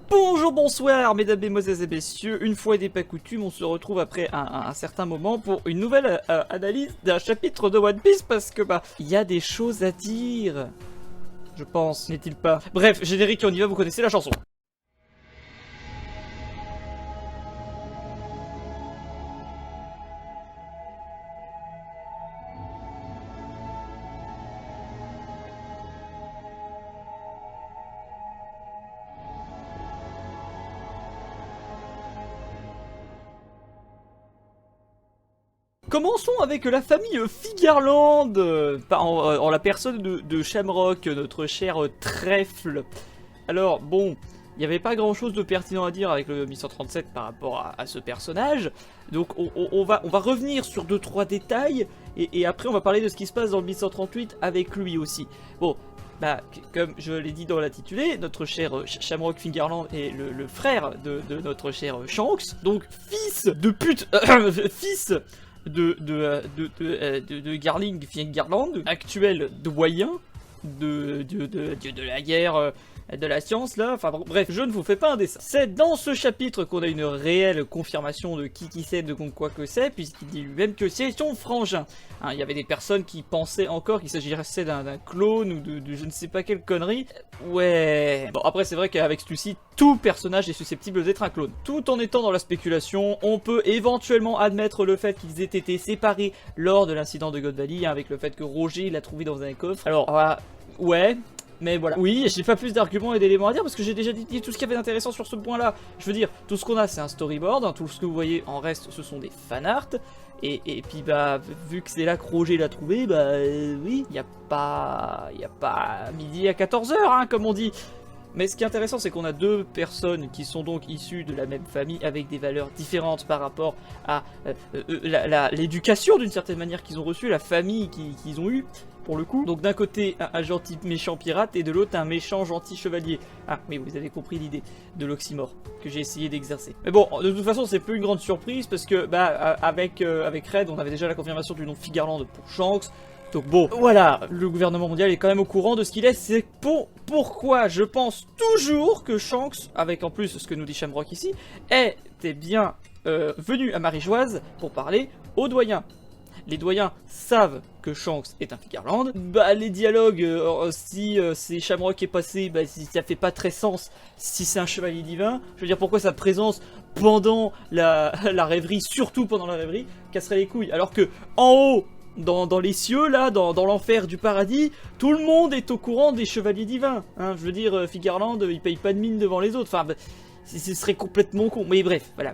Bonjour, bonsoir, mesdames, mesdemoiselles et messieurs. Une fois n'est pas coutume, on se retrouve après un certain moment pour une nouvelle analyse d'un chapitre de One Piece parce que il y a des choses à dire. Je pense, n'est-il pas? Bref, générique, on y va, vous connaissez la chanson. Commençons avec la famille Figarland, en la personne de Shamrock, notre cher trèfle. Alors, bon, il n'y avait pas grand chose de pertinent à dire avec le 1137 par rapport à ce personnage. Donc, on va revenir sur 2-3 détails, et après on va parler de ce qui se passe dans le 1138 avec lui aussi. Bon, comme je l'ai dit dans l'intitulé, notre cher Shamrock Fingerland est le frère de notre cher Shanks, donc fils de pute, fils de Garling Fingerland, actuel doyen de la guerre, de la science là, enfin bref, je ne vous fais pas un dessin. C'est dans ce chapitre qu'on a une réelle confirmation de qui c'est, de quoi que c'est, puisqu'il dit lui-même que c'est son frangin. Hein, il y avait des personnes qui pensaient encore qu'il s'agirait d'un clone ou de je ne sais pas quelle connerie. Ouais. Bon, après c'est vrai qu'avec celui-ci, tout personnage est susceptible d'être un clone. Tout en étant dans la spéculation, on peut éventuellement admettre le fait qu'ils aient été séparés lors de l'incident de God Valley, hein, avec le fait que Roger l'a trouvé dans un coffre. Alors, ouais. Mais voilà. Oui, j'ai pas plus d'arguments et d'éléments à dire parce que j'ai déjà dit tout ce qu'il y avait d'intéressant sur ce point-là. Je veux dire, tout ce qu'on a, c'est un storyboard. Hein, tout ce que vous voyez en reste, ce sont des fanarts. Et puis, vu que c'est là que Roger l'a trouvé, oui, il n'y a pas midi à 14 h, hein, comme on dit. Mais ce qui est intéressant, c'est qu'on a deux personnes qui sont donc issues de la même famille avec des valeurs différentes par rapport à l'éducation d'une certaine manière qu'ils ont reçue, la famille qu'ils ont eue. Pour le coup, donc d'un côté un gentil méchant pirate et de l'autre un méchant gentil chevalier. Ah, mais vous avez compris l'idée de l'oxymore que j'ai essayé d'exercer. Mais bon, de toute façon, c'est plus une grande surprise parce que avec Red, on avait déjà la confirmation du nom de Figarland pour Shanks. Donc bon, voilà, le gouvernement mondial est quand même au courant de ce qu'il est. C'est pourquoi je pense toujours que Shanks, avec en plus ce que nous dit Shamrock ici, était bien venu à Marie-Joise pour parler aux doyens. Les doyens savent que Shanks est un Figarland. Les dialogues, si c'est Shamrock qui est passé, si ça fait pas très sens si c'est un chevalier divin. Je veux dire, pourquoi sa présence pendant la rêverie, surtout pendant la rêverie, casserait les couilles. Alors que en haut, dans les cieux, là, dans l'enfer du paradis, tout le monde est au courant des chevaliers divins. Hein, je veux dire, Figarland, il paye pas de mine devant les autres. Enfin, ce serait complètement con. Mais bref, voilà.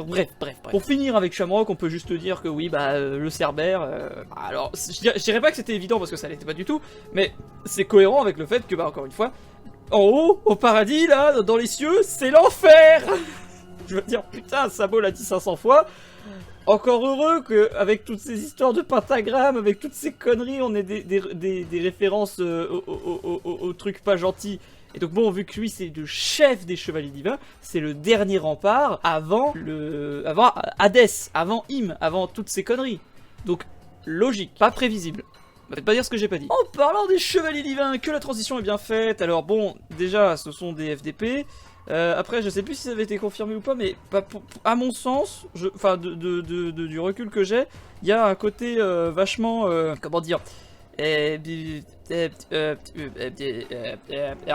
Bref. Pour finir avec Shamrock, on peut juste dire que oui, le Cerbère. Alors, je dirais pas que c'était évident parce que ça l'était pas du tout, mais c'est cohérent avec le fait que, encore une fois, en haut, au paradis, là, dans les cieux, c'est l'enfer. Je veux dire, putain, Sabo l'a dit 500 fois. Encore heureux qu'avec toutes ces histoires de pentagrammes, avec toutes ces conneries, on ait des références aux trucs pas gentils. Et donc bon, vu que lui c'est le chef des chevaliers divins, c'est le dernier rempart avant Hadès, avant Im, avant toutes ces conneries. Donc logique, pas prévisible. Ne faites pas dire ce que j'ai pas dit. En parlant des chevaliers divins, que la transition est bien faite. Alors bon, déjà ce sont des FDP. Après je sais plus si ça avait été confirmé ou pas, mais à mon sens, du recul que j'ai, il y a un côté vachement, comment dire,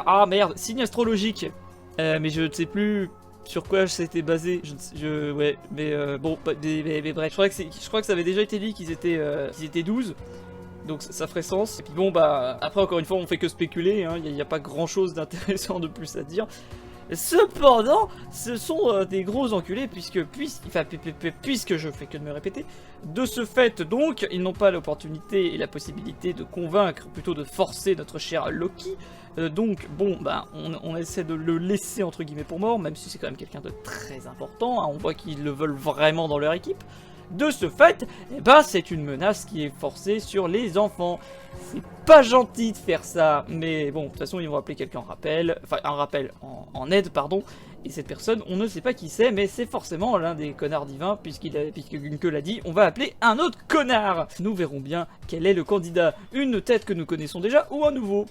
ah merde, signe astrologique. Mais je ne sais plus sur quoi c'était basé. Ouais, mais bon, mais bref, je crois que ça avait déjà été dit qu'ils étaient 12. Donc ça ferait sens. Et puis bon, après encore une fois, on fait que spéculer, hein, il n'y a pas grand chose d'intéressant de plus à dire. Cependant, ce sont des gros enculés puisque je fais que de me répéter. De ce fait, donc, ils n'ont pas l'opportunité et la possibilité de convaincre, plutôt de forcer notre cher Loki. Donc, bon, on essaie de le laisser entre guillemets pour mort, même si c'est quand même quelqu'un de très important. Hein, on voit qu'ils le veulent vraiment dans leur équipe. De ce fait, c'est une menace qui est forcée sur les enfants. C'est pas gentil de faire ça, mais bon, de toute façon, ils vont appeler quelqu'un en rappel, enfin, un rappel en aide, pardon. Et cette personne, on ne sait pas qui c'est, mais c'est forcément l'un des connards divins, puisque Gunke l'a dit, on va appeler un autre connard. Nous verrons bien quel est le candidat, une tête que nous connaissons déjà, ou un nouveau.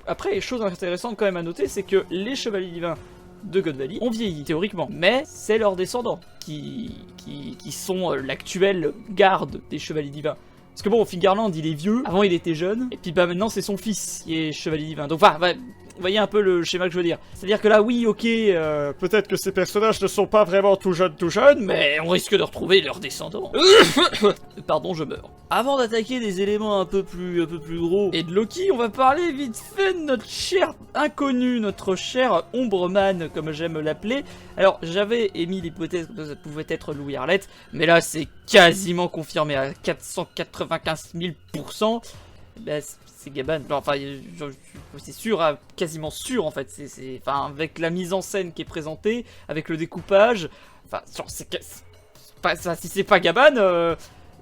Après, chose intéressante quand même à noter, c'est que les chevaliers divins de God Valley ont vieilli, théoriquement. Mais c'est leurs descendants qui sont l'actuelle garde des Chevaliers Divins. Parce que bon, Fingerland, il est vieux, avant il était jeune, et puis bah maintenant c'est son fils qui est Chevalier Divin. Donc enfin, vous voyez un peu le schéma que je veux dire. C'est-à-dire que là, oui, ok, peut-être que ces personnages ne sont pas vraiment tout jeunes, mais on risque de retrouver leurs descendants. Pardon, je meurs. Avant d'attaquer des éléments un peu plus gros et de Loki, on va parler vite fait de notre cher inconnu, notre cher Ombreman, comme j'aime l'appeler. Alors, j'avais émis l'hypothèse que ça pouvait être Louis Arlette, mais là, c'est quasiment confirmé à 495 000%. Ben, c'est Gaban. Enfin, c'est sûr, quasiment sûr en fait. Enfin, avec la mise en scène qui est présentée, avec le découpage. Enfin, si c'est pas Gaban,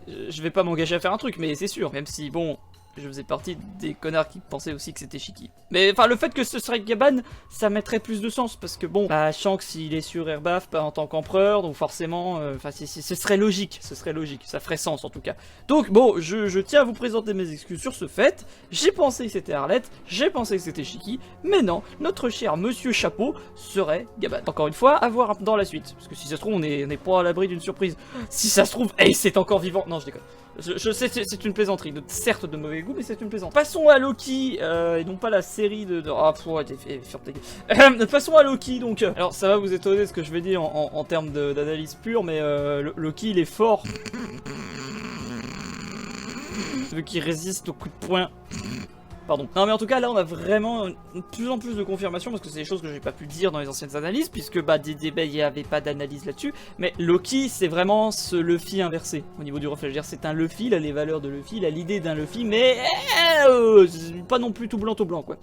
je vais pas m'engager à faire un truc, mais c'est sûr. Même si, bon, je faisais partie des connards qui pensaient aussi que c'était Shiki. Mais enfin, le fait que ce serait Gaban, ça mettrait plus de sens parce que bon, bah Shanks il est sur Erbaf pas en tant qu'empereur, donc forcément, enfin ce serait logique, ça ferait sens en tout cas. Donc bon, je tiens à vous présenter mes excuses sur ce fait. J'ai pensé que c'était Arlette, j'ai pensé que c'était Shiki, mais non, notre cher Monsieur Chapeau serait Gaban. Encore une fois, à voir dans la suite, parce que si ça se trouve on est pas à l'abri d'une surprise. Si ça se trouve, hey, c'est encore vivant. Non, je déconne. Je sais, c'est une plaisanterie, certes de mauvais goût, mais c'est une plaisanterie. Passons à Loki, et non pas la série de... Ah, ferme ta gueule. Passons à Loki, donc. Alors, ça va vous étonner ce que je vais dire en termes d'analyse pure, mais Loki, il est fort. Vu qu'il résiste aux coups de poing. Pardon. Non mais en tout cas là on a vraiment de plus en plus de confirmations parce que c'est des choses que j'ai pas pu dire dans les anciennes analyses puisque bah il n'y avait pas d'analyse là-dessus. Mais Loki c'est vraiment ce Luffy inversé au niveau du reflet. Je veux dire c'est un Luffy, il a les valeurs de Luffy, il a l'idée d'un Luffy mais pas non plus tout blanc quoi.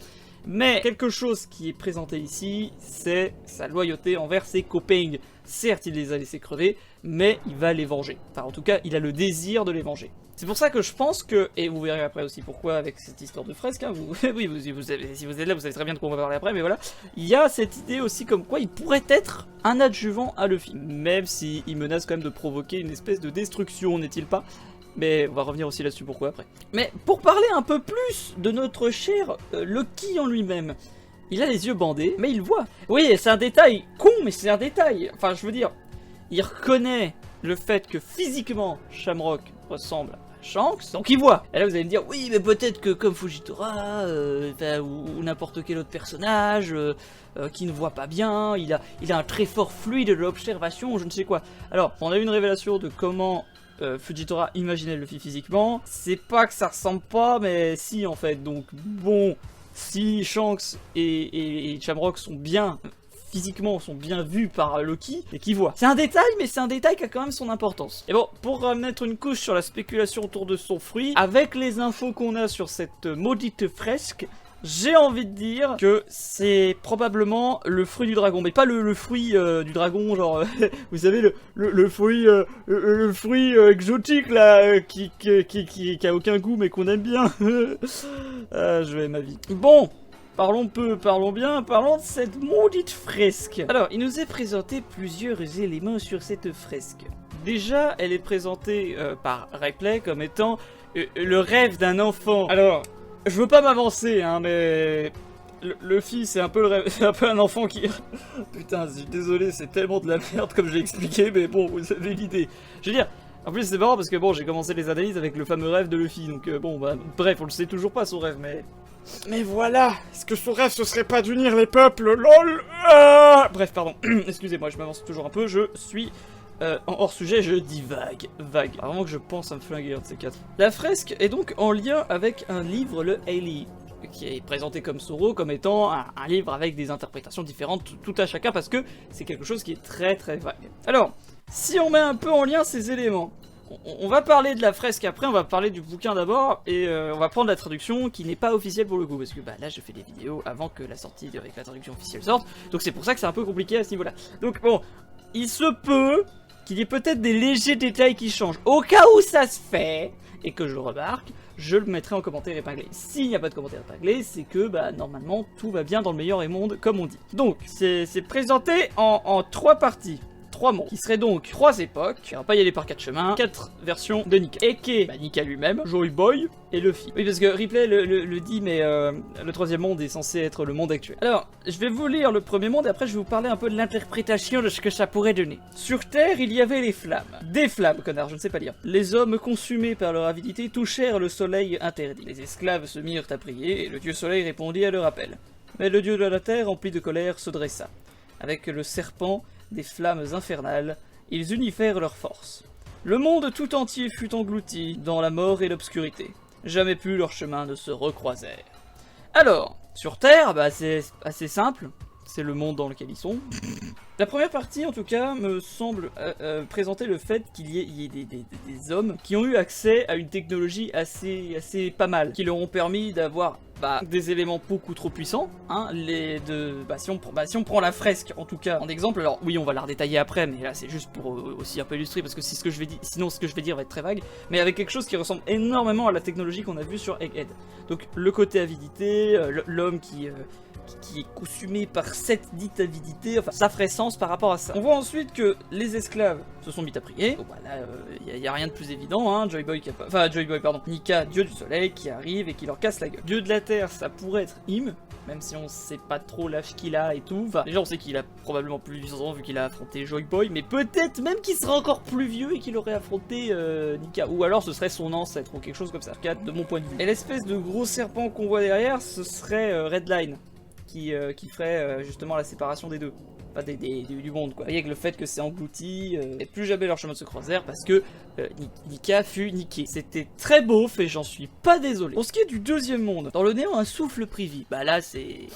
Mais quelque chose qui est présenté ici c'est sa loyauté envers ses copains. Certes il les a laissés crever mais il va les venger. Enfin en tout cas il a le désir de les venger. C'est pour ça que je pense que, et vous verrez après aussi pourquoi avec cette histoire de fresque, hein, oui, si vous êtes là, vous savez très bien de quoi on va parler après, mais voilà, il y a cette idée aussi comme quoi il pourrait être un adjuvant à Luffy, même s'il menace quand même de provoquer une espèce de destruction, n'est-il pas? Mais on va revenir aussi là-dessus pourquoi après. Mais pour parler un peu plus de notre cher Loki en lui-même, il a les yeux bandés, mais il voit. Oui, c'est un détail con, mais c'est un détail, enfin je veux dire, il reconnaît le fait que physiquement Shamrock ressemble à Shanks, donc il voit. Et là vous allez me dire, oui mais peut-être que comme Fujitora, ou n'importe quel autre personnage, qui ne voit pas bien, il a un très fort fluide de l'observation, je ne sais quoi. Alors, on a eu une révélation de comment Fujitora imaginait Luffy physiquement, c'est pas que ça ressemble pas, mais si en fait, donc bon, si Shanks et Shamrock sont bien... physiquement sont bien vus par Loki et qui voit. C'est un détail, mais c'est un détail qui a quand même son importance. Et bon, pour mettre une couche sur la spéculation autour de son fruit, avec les infos qu'on a sur cette maudite fresque, j'ai envie de dire que c'est probablement le fruit du dragon, mais pas le fruit du dragon, genre, vous savez, le fruit exotique là, qui a aucun goût mais qu'on aime bien. Je vais ma vie. Bon. Parlons peu, parlons bien, parlons de cette maudite fresque. Alors, il nous est présenté plusieurs éléments sur cette fresque. Déjà, elle est présentée par Ripley comme étant le rêve d'un enfant. Alors, je veux pas m'avancer, hein, mais... Luffy, c'est un peu le rêve, c'est un peu un enfant qui... Putain, je suis désolé, c'est tellement de la merde comme je l'ai expliqué, mais bon, vous avez l'idée. Je veux dire... En plus c'est marrant parce que bon j'ai commencé les analyses avec le fameux rêve de Luffy donc bon bah bref on le sait toujours pas son rêve mais voilà. Est-ce que son rêve ce serait pas d'unir les peuples lol Bref pardon excusez-moi je m'avance toujours un peu je suis en hors sujet je dis vague. Vraiment que je pense à me flinguer un de ces quatre. La fresque est donc en lien avec un livre le Hailey qui est présenté comme Zoro comme étant un livre avec des interprétations différentes tout à chacun parce que c'est quelque chose qui est très vague. Alors si on met un peu en lien ces éléments, on va parler de la fresque après, on va parler du bouquin d'abord, et on va prendre la traduction qui n'est pas officielle pour le coup, parce que bah là je fais des vidéos avant que la sortie avec la traduction officielle sorte, donc c'est pour ça que c'est un peu compliqué à ce niveau-là. Donc bon, il se peut qu'il y ait peut-être des légers détails qui changent. Au cas où ça se fait, et que je le remarque, je le mettrai en commentaire épinglé. S'il n'y a pas de commentaire épinglé, c'est que bah normalement tout va bien dans le meilleur des mondes, comme on dit. Donc c'est présenté en 3 parties. 3 mondes, qui seraient donc 3 époques, qui va pas y aller par 4 chemins, 4 versions de Nika. Eke, bah Nika lui-même, Joy Boy et Luffy. Oui, parce que Ripley le dit, mais le 3e monde est censé être le monde actuel. Alors, je vais vous lire le premier monde et après je vais vous parler un peu de l'interprétation de ce que ça pourrait donner. Sur Terre, il y avait les flammes. Des flammes, connard, je ne sais pas lire. Les hommes consumés par leur avidité touchèrent le soleil interdit. Les esclaves se mirent à prier et le dieu soleil répondit à leur appel. Mais le dieu de la terre, rempli de colère, se dressa. Avec le serpent des flammes infernales, ils unifèrent leurs forces. Le monde tout entier fut englouti dans la mort et l'obscurité. Jamais plus leurs chemins ne se recroisèrent. Alors, sur Terre, bah c'est assez simple. C'est le monde dans lequel ils sont. La première partie, en tout cas, me semble présenter le fait qu'il y ait des hommes qui ont eu accès à une technologie assez pas mal, qui leur ont permis d'avoir des éléments beaucoup trop puissants. Hein, si on prend la fresque, en tout cas, en exemple, alors oui, on va la redétailler après, mais là c'est juste pour aussi un peu illustrer, parce que c'est ce que je vais dire, sinon ce que je vais dire va être très vague, mais avec quelque chose qui ressemble énormément à la technologie qu'on a vue sur Egghead. Donc le côté avidité, l'homme qui est consumé par cette dite avidité, enfin ça ferait sens par rapport à ça. On voit ensuite que les esclaves se sont mis à prier. Donc là, y a rien de plus évident, hein. Nika, dieu du soleil, qui arrive et qui leur casse la gueule. Dieu de la terre, ça pourrait être Im, même si on sait pas trop l'âge qu'il a et tout. Enfin, déjà on sait qu'il a probablement plus de 800 ans vu qu'il a affronté Joy Boy, mais peut-être même qu'il sera encore plus vieux et qu'il aurait affronté Nika. Ou alors ce serait son ancêtre ou quelque chose comme ça, en tout cas de mon point de vue. Et l'espèce de gros serpent qu'on voit derrière, ce serait Redline. Qui ferait justement la séparation des deux, pas du monde quoi. Vous voyez que le fait que c'est englouti, et plus jamais leurs chemins se croisèrent parce que Nika fut niqué. C'était très beau fait, j'en suis pas désolé. Pour ce qui est du 2e monde, dans le néant un souffle prit vie. Bah là c'est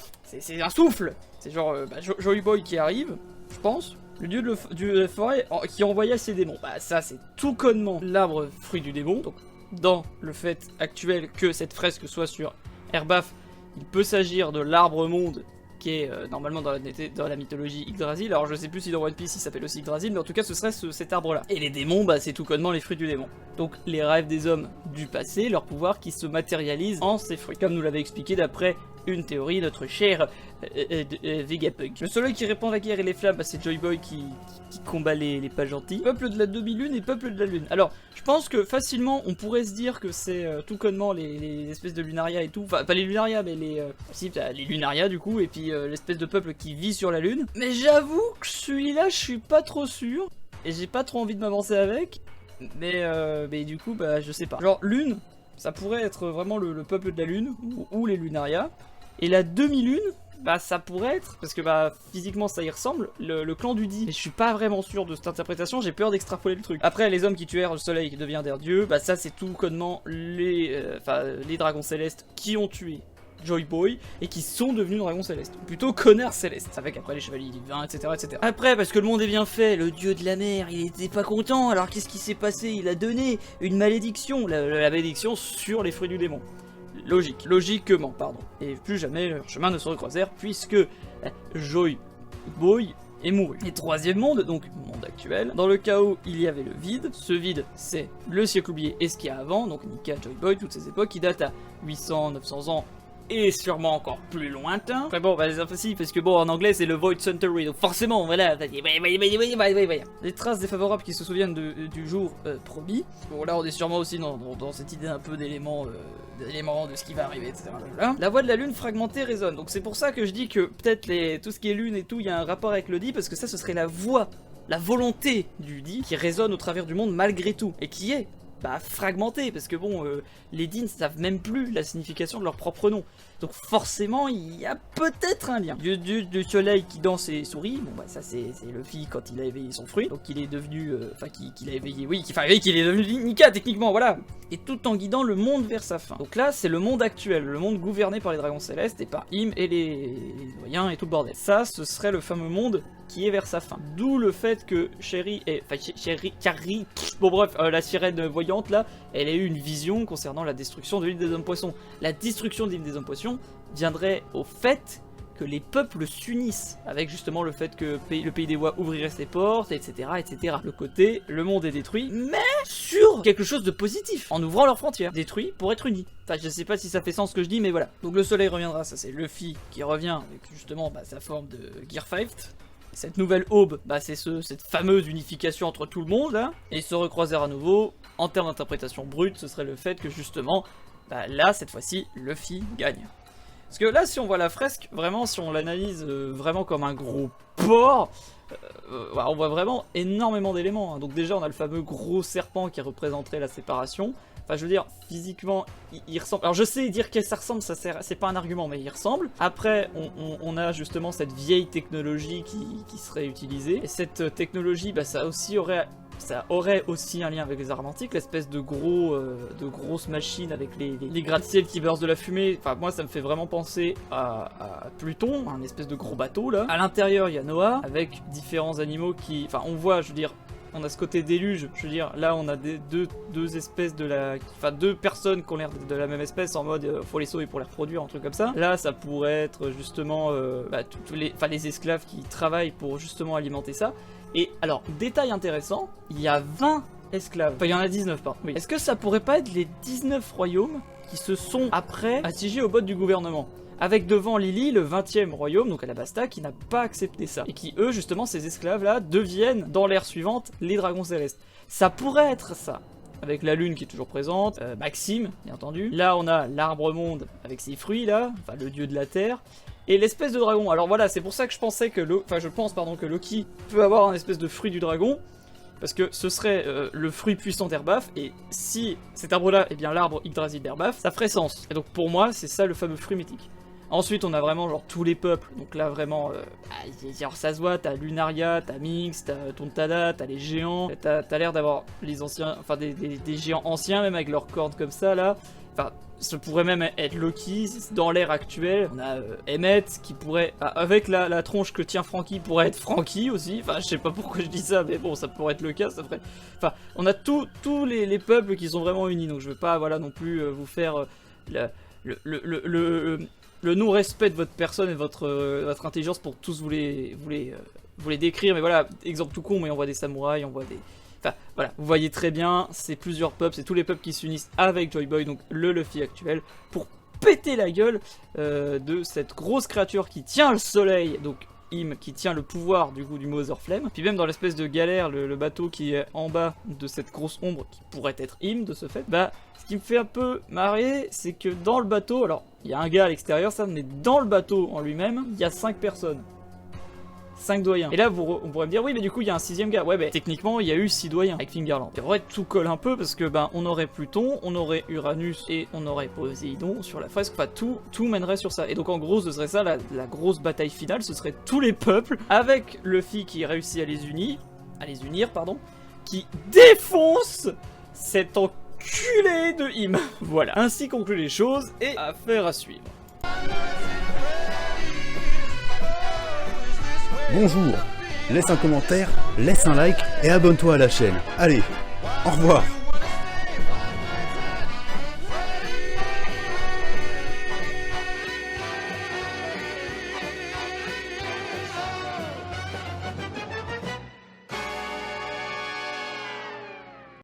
un souffle. C'est genre Joy Boy qui arrive, je pense. Le dieu de la forêt qui envoya ses démons. Bah ça c'est tout connement l'arbre fruit du démon. Donc dans le fait actuel que cette fresque soit sur Erbaf, il peut s'agir de l'arbre monde qui est normalement dans la mythologie Yggdrasil. Alors je sais plus si dans One Piece il s'appelle aussi Yggdrasil, mais en tout cas ce serait cet arbre là. Et les démons, bah c'est tout connement les fruits du démon. Donc les rêves des hommes du passé, leur pouvoir qui se matérialise en ces fruits. Comme nous l'avait expliqué d'après une théorie, notre cher Vegapunk. Le soleil qui répand la guerre et les flammes, bah, c'est Joy Boy qui combat les pas gentils. Peuple de la demi-lune et peuple de la lune. Alors, je pense que facilement, on pourrait se dire que c'est tout connement les espèces de lunaria et tout. Enfin, pas les lunaria, mais les lunaria du coup, et puis l'espèce de peuple qui vit sur la lune. Mais j'avoue que celui-là, je suis pas trop sûr, et j'ai pas trop envie de m'avancer avec. Mais du coup, bah, je sais pas. Genre, lune, ça pourrait être vraiment le peuple de la lune, ou les lunaria. Et la demi-lune, bah ça pourrait être, parce que bah physiquement ça y ressemble, le clan du Di. Mais je suis pas vraiment sûr de cette interprétation, j'ai peur d'extrapoler le truc. Après les hommes qui tuèrent le soleil qui deviendrent dieux, bah ça c'est tout connement les dragons célestes qui ont tué Joy Boy et qui sont devenus dragons célestes. Plutôt connards célestes, avec après les chevaliers divins, etc., etc. Après, parce que le monde est bien fait, le dieu de la mer, il était pas content, alors qu'est-ce qui s'est passé? Il a donné une malédiction, la malédiction sur les fruits du démon. Logiquement, pardon. Et plus jamais leurs chemins ne se recroisèrent puisque Joy Boy est mouru. Et 3e monde, donc monde actuel, dans le chaos il y avait le vide. Ce vide c'est le siècle oublié et ce qu'il y a avant, donc Nika, Joy Boy, toutes ces époques qui datent à 800, 900 ans et sûrement encore plus lointain. Après bon, bah c'est impossible parce que bon, en anglais c'est le Void Century, donc forcément, voilà. Les traces défavorables qui se souviennent du jour promis. Bon là on est sûrement aussi dans cette idée un peu d'éléments de ce qui va arriver, etc. La voix de la lune fragmentée résonne, donc c'est pour ça que je dis que peut-être tout ce qui est lune et tout, il y a un rapport avec le Di, parce que ça ce serait la voix, la volonté du Di qui résonne au travers du monde malgré tout, et qui est fragmenté, parce que bon, les Di ne savent même plus la signification de leur propre nom. Donc forcément, il y a peut-être un lien. Dieu du soleil qui danse et sourit, bon bah ça c'est Luffy quand il a éveillé son fruit, donc il est devenu, qu'il a éveillé, oui, qu'il est devenu Nika techniquement, voilà. Et tout en guidant le monde vers sa fin. Donc là, c'est le monde actuel, le monde gouverné par les dragons célestes et par Im et les doyens et tout le bordel. Ça, ce serait le fameux monde qui est vers sa fin. D'où le fait que Carrie, bon bref, la sirène voyante là, elle a eu une vision concernant la destruction de l'île des hommes poissons. La destruction de l'île des hommes poissons viendrait au fait que les peuples s'unissent, avec justement le fait que le pays des voix ouvrirait ses portes, etc., etc. Le côté, le monde est détruit, mais sur quelque chose de positif, en ouvrant leurs frontières, détruit pour être unis. Enfin, je sais pas si ça fait sens ce que je dis, mais voilà. Donc le soleil reviendra, ça c'est Luffy qui revient avec justement sa forme de Gear 5. Cette nouvelle aube, bah c'est cette fameuse unification entre tout le monde là, et se recroiser à nouveau, en termes d'interprétation brute, ce serait le fait que justement, bah là cette fois-ci, Luffy gagne. Parce que là si on voit la fresque, vraiment si on l'analyse vraiment comme un gros porc, on voit vraiment énormément d'éléments, hein. Donc déjà on a le fameux gros serpent qui représenterait la séparation. Enfin, je veux dire, physiquement, il ressemble. Alors, je sais dire que ça ressemble, c'est pas un argument, mais il ressemble. Après, on a justement cette vieille technologie qui serait utilisée. Et cette technologie, bah, ça aurait aussi un lien avec les armes antiques, l'espèce de grosses machines avec les gratte-ciel qui versent de la fumée. Enfin, moi, ça me fait vraiment penser à Pluton, un espèce de gros bateau là. À l'intérieur, il y a Noah avec différents animaux qui. Enfin, on voit, je veux dire. On a ce côté déluge, je veux dire, là on a deux espèces enfin deux personnes qui ont l'air de la même espèce en mode faut les sauver pour les reproduire, un truc comme ça. Là ça pourrait être justement les esclaves qui travaillent pour justement alimenter ça. Et alors, détail intéressant, il y a 20 esclaves, enfin il y en a 19 pardon. Oui. Est-ce que ça pourrait pas être les 19 royaumes qui se sont après assiégés au bottes du gouvernement ? Avec devant Lily, le 20e royaume, donc Alabasta, qui n'a pas accepté ça. Et qui, eux, justement, ces esclaves-là, deviennent, dans l'ère suivante, les dragons célestes. Ça pourrait être ça. Avec la lune qui est toujours présente, Maxime, bien entendu. Là, on a l'arbre monde avec ses fruits, là, enfin, le dieu de la terre. Et l'espèce de dragon. Alors voilà, c'est pour ça que je pensais que je pense que Loki peut avoir un espèce de fruit du dragon. Parce que ce serait le fruit puissant d'Herbaf, et si cet arbre-là est bien l'arbre Yggdrasil d'Herbaf, ça ferait sens. Et donc pour moi, c'est ça le fameux fruit mythique. Ensuite, on a vraiment genre tous les peuples, donc là vraiment, genre ça se voit, t'as Lunaria, t'as Minx, t'as Tontada, t'as les géants, t'as l'air d'avoir les anciens, enfin des géants anciens même avec leurs cornes comme ça là, enfin ça pourrait même être Loki, dans l'ère actuelle, on a Emmett qui pourrait, avec la tronche que tient Franky, pourrait être Franky aussi, enfin je sais pas pourquoi je dis ça, mais bon ça pourrait être le cas, ça ferait, enfin on a tous les peuples qui sont vraiment unis, donc je veux pas voilà non plus vous faire le non-respect de votre personne et de votre intelligence pour tous vous les décrire, mais voilà, exemple tout con, mais on voit des samouraïs, on voit des... Enfin, voilà, vous voyez très bien, c'est plusieurs peuples, c'est tous les peuples qui s'unissent avec Joy Boy, donc le Luffy actuel, pour péter la gueule de cette grosse créature qui tient le soleil, donc qui tient le pouvoir du coup du Mother Flame. Puis même dans l'espèce de galère, le bateau qui est en bas de cette grosse ombre qui pourrait être de ce fait, bah ce qui me fait un peu marrer, c'est que dans le bateau, alors il y a un gars à l'extérieur, ça, mais dans le bateau en lui-même, il y a 5 personnes. 5 doyens. Et là, on pourrait me dire, oui, mais du coup, il y a un 6ème gars. Ouais, bah, techniquement, il y a eu 6 doyens avec Fingerland. Et en vrai, tout colle un peu parce que, ben, on aurait Pluton, on aurait Uranus et on aurait Poséidon sur la fresque. Enfin, tout mènerait sur ça. Et donc, en gros, ce serait ça, la grosse bataille finale. Ce serait tous les peuples avec Luffy qui réussit à les unir, qui défonce cet enculé de Im. Voilà. Ainsi concluent les choses et affaire à suivre. Bonjour, laisse un commentaire, laisse un like et abonne-toi à la chaîne. Allez, au revoir.